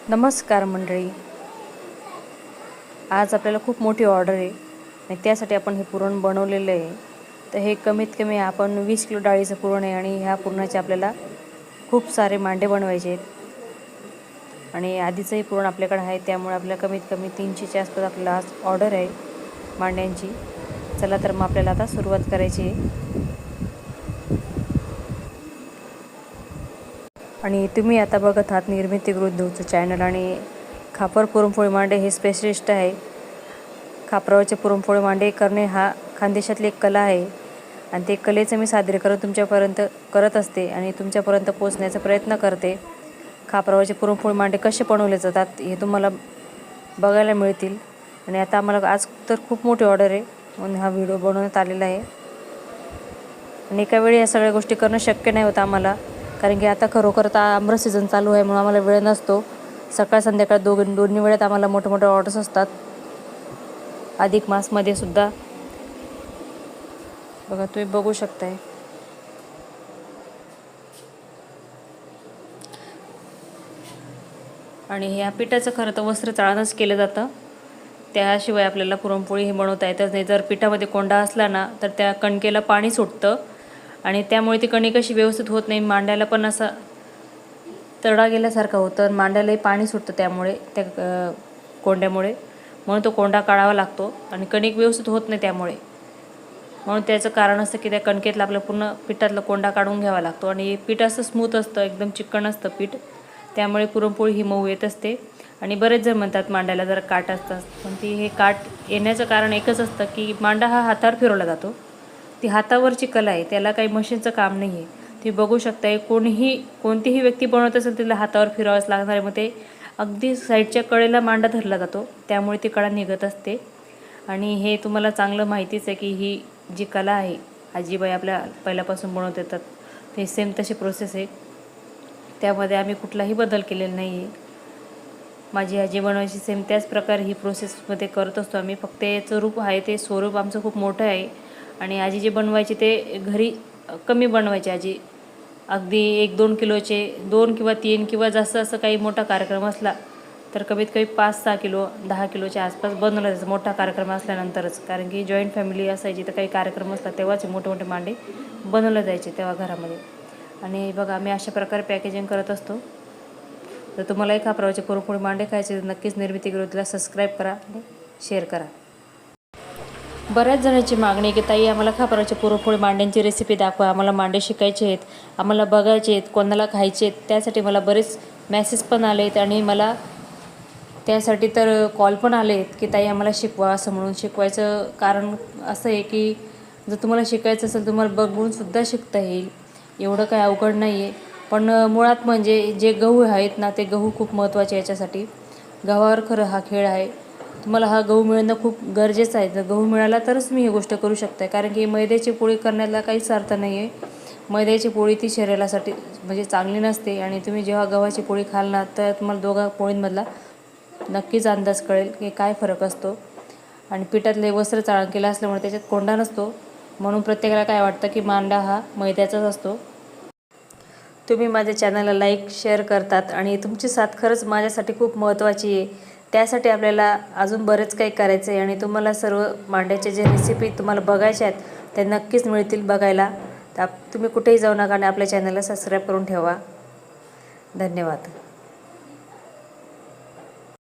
नमस्कार मंडळी, आज आपल्याला खूप मोठी ऑर्डर आहे आणि त्यासाठी आपण हे पुरण बनवलेलं आहे. तर हे कमीत कमी आपण 20 किलो डाळीचं पुरण आहे आणि ह्या पुरणाचे आपल्याला खूप सारे मांडे बनवायचे आहेत आणि आधीचंही पुरण आपल्याकडे आहे, त्यामुळे आपल्याला कमीत कमी 300च्या आसपास आपल्याला आज ऑर्डर आहे मांड्यांची. चला तर मग आपल्याला आता सुरुवात करायची आहे. आणि तुम्ही आता बघत आहात निर्मिती गृहउद्योगचं चॅनल आणि खापर पुरणपोळी मांडे हे स्पेशलिस्ट आहे. खापरावरचे पुरणपोळी मांडे करणे हा खानदेशातली एक कला आहे आणि ते कलेचं मी सादरीकरण तुमच्यापर्यंत करत असते आणि तुमच्यापर्यंत पोहोचण्याचा प्रयत्न करते. खापरावरचे पुरणपोळी मांडे कसे बनवले जातात हे तुम्हाला बघायला मिळतील. आणि आता आम्हाला आज तर खूप मोठी ऑर्डर आहे म्हणून हा व्हिडिओ बनवण्यात आलेला आहे. आणि एका वेळी या सगळ्या गोष्टी करणं शक्य नाही होतं आम्हाला, कारण की आता खरोखर आता आमरस सीझन चालू आहे म्हणून आम्हाला वेळ नसतो. सकाळ संध्याकाळ दोन्ही वेळेत आम्हाला मोठे मोठे ऑर्डर्स असतात. अधिक मासमध्ये सुद्धा बघा, तुम्ही बघू शकताय. आणि ह्या पिठाचं खरं तर वस्त्र चाळणच केलं जातं, त्याशिवाय आपल्याला पुरणपोळी हे बनवता येतच नाही. जर पिठामध्ये कोंडा असला ना तर त्या कणकेला पाणी सुटतं आणि त्यामुळे ती कणिक अशी व्यवस्थित होत नाही. मांड्याला पण असा तडा गेल्यासारखं होतं, मांड्यालाही पाणी सुटतं त्यामुळे, त्या कोंड्यामुळे. म्हणून तो कोंडा काढावा लागतो आणि कणिक व्यवस्थित होत नाही त्यामुळे. म्हणून त्याचं कारण असतं की त्या कणकेतलं आपलं पूर्ण पिठातलं कोंडा काढून घ्यावा लागतो. आणि पीठ असं स्मूथ असतं, एकदम चिकन असतं पीठ, त्यामुळे पुरणपोळी ही मऊ येत असते. आणि बरेच जण म्हणतात मांड्याला जरा काट असतात, पण ती हे काट येण्याचं कारण एकच असतं की मांडा हा हातावर फिरवला जातो. ती हातावरची कला आहे, त्याला काही मशीनचं काम नाही आहे. तुम्ही बघू शकताय, कोणतीही व्यक्ती बनवत असेल तिला हातावर फिरवावंच लागणार आहे. मग ते अगदी साईडच्या कडेला मांडा धरला जातो, त्यामुळे ती कडा निघत असते. आणि हे तुम्हाला चांगलं माहितीच आहे की ही जी कला आहे आजीबाई आपल्या पहिल्यापासून बनवत येतात, ते सेम तशी प्रोसेस आहे, त्यामध्ये आम्ही कुठलाही बदल केलेला नाही आहे. माझी आजी बनवायची सेम त्याच प्रकारे ही प्रोसेसमध्ये करत असतो आम्ही. फक्त याचं रूप आहे ते स्वरूप आमचं खूप मोठं आहे. आणि आजी जे बनवायची ते घरी कमी बनवायचे आजी, अगदी 1-2 किलोचे, 2 किंवा 3 किंवा जास्त असं काही मोठा कार्यक्रम असला तर कमीत कमी 5-6 किलो 10 किलोच्या आसपास बनवलं जायचं, मोठा कार्यक्रम असल्यानंतरच. कारण की जॉईंट फॅमिली असायची, तर काही कार्यक्रम असला तेव्हाच मोठे मोठे मांडे बनवले जायचे तेव्हा घरामध्ये. आणि बघा, आम्ही अशा प्रकारे पॅकेजिंग करत असतो. तर तुम्हालाही खापरावरचे पुरणपोळी मांडे खायचे, नक्कीच निर्मिती गृहला सबस्क्राईब करा आणि शेअर करा. बऱ्याच जणांची मागणी आहे की ताई आम्हाला खापरावरचे पुरणपोळी मांड्यांची रेसिपी दाखवा, आम्हाला मांडे शिकायचे आहेत, आम्हाला बघायचे आहेत, कोणाला खायचे आहेत. त्यासाठी मला बरेच मेसेज पण आले आहेत आणि मला त्यासाठी तर कॉल पण आले आहेत की ताई आम्हाला शिकवा असं म्हणून. शिकवायचं कारण असं आहे की जर तुम्हाला शिकायचं असेल तुम्हाला बघूनसुद्धा शिकता येईल, एवढं काही अवघड नाही आहे. पण मुळात म्हणजे जे गहू आहेत ना, ते गहू खूप महत्त्वाचे याच्यासाठी. गव्हावर खरं हा खेळ आहे. तुम्हाला हा गहू मिळणं खूप गरजेचं आहे. जर गहू मिळाला तरच मी ही गोष्ट करू शकते, कारण की मैद्याची पोळी करण्याला काहीच अर्थ नाही आहे. मैद्याची पोळी ती शरीरासाठी म्हणजे चांगली नसते. आणि तुम्ही जेव्हा गव्हाची पोळी खाल ना तर तुम्हाला दोघा पोळींमधला नक्कीच अंदाज कळेल की काय फरक असतो. आणि पिठातले वस्त्र चाळण केलं असल्यामुळे त्याच्यात कोंडा नसतो, म्हणून प्रत्येकाला काय वाटतं की मांडा हा मैद्याचाच असतो. तुम्ही माझ्या चॅनलला लाईक शेअर करतात आणि तुमची साथ खरंच माझ्यासाठी खूप महत्त्वाची आहे. त्यासाठी आपल्याला अजून बरेच काही करायचं आहे आणि तुम्हाला सर्व मांड्याचे जे रेसिपी तुम्हाला बघायच्या आहेत ते नक्कीच मिळतील बघायला. तर तुम्ही कुठेही जाऊ नका आणि आपल्या चॅनलला सबस्क्राईब करून ठेवा. धन्यवाद.